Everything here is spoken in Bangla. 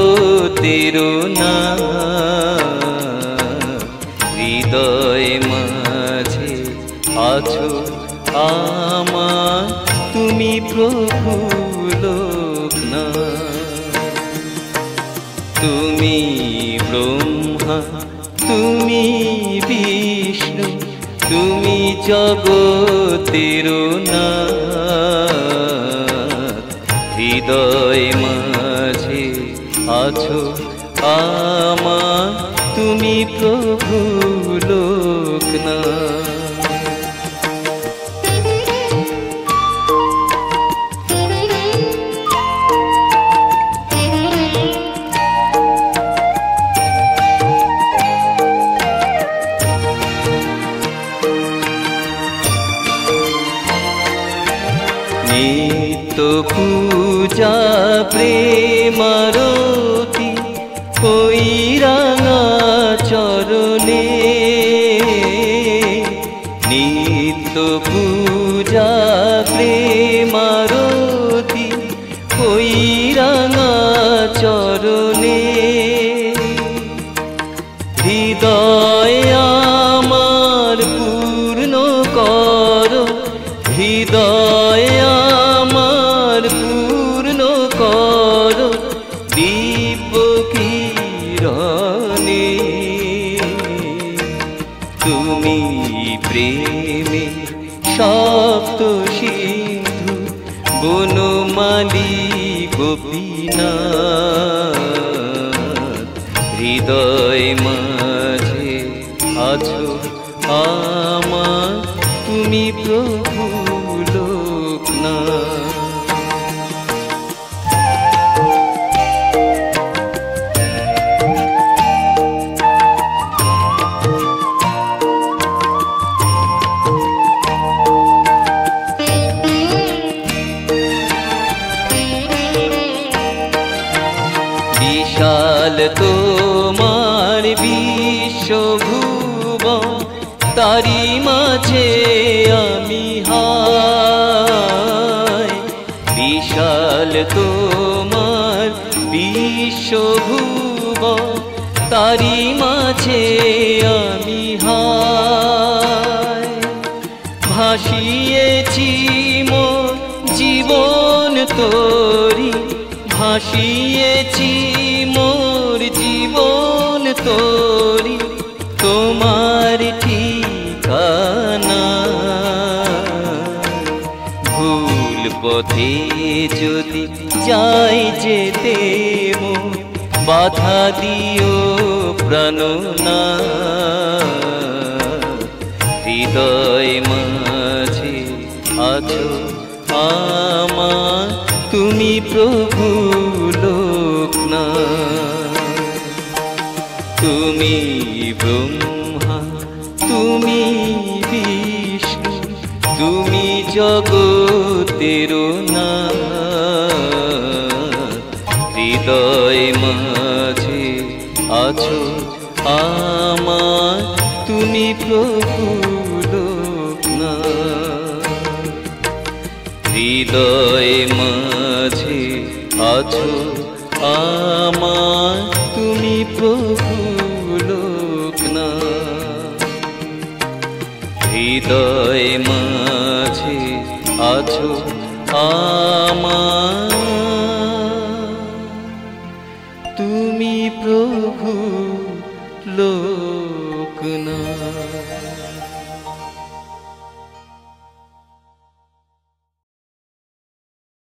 জগতের না হৃদয় মাঝে আছো আমার তুমি প্রভু লোকনাথ। তুমি ব্রহ্মা তুমি বিষ্ণু তুমি জগতের নাথ। হৃদয় মাঝে আছো আমার তুমি প্রভু লোকনাথ। নিত্য পূজা প্রেমারতি ওই রাঙা চরণে। নিত্য পূজা প্রেমারতি ওই রাঙা চরণে। হৃদয় আমার পূর্ণ করো হৃদয় আমার পূর্ণ করো দীপ কিরণে। তুমি প্রেমে সপ্ত সিন্ধু বনমালী গোপীনাথ। হৃদয় মাঝে আছো আমার তুমি প্রভু লোকনাথ। বিশাল তোমার বিশ্বভুবন তারি মাঝে আমি হায়। বিশাল তোমার বিশ্বভুবন তারি মাঝে আমি হায়। ভাসিয়েছি মোর জীবন তোরি ভাসিয়েছি মোর জীবন তোরি তোমার ঠিকানা। ভুল পথে যদি যাই যেতে মোর বাধা দিও প্রাণনাথ। হৃদয় মাঝে আছো আমার তুমি প্রভু লোকনাথ। তুমি ব্রহ্মা তুমি বিষ্ণু তুমি জগতের নাথ। হৃদয় মাঝে আছো আমার তুমি প্রভু লোকনাথ। হৃদয় মাঝে আছো আমার তুমি প্রভু লোকনাথ। হৃদয় মাঝে আছো আমার তুমি প্রভু লোকনাথ।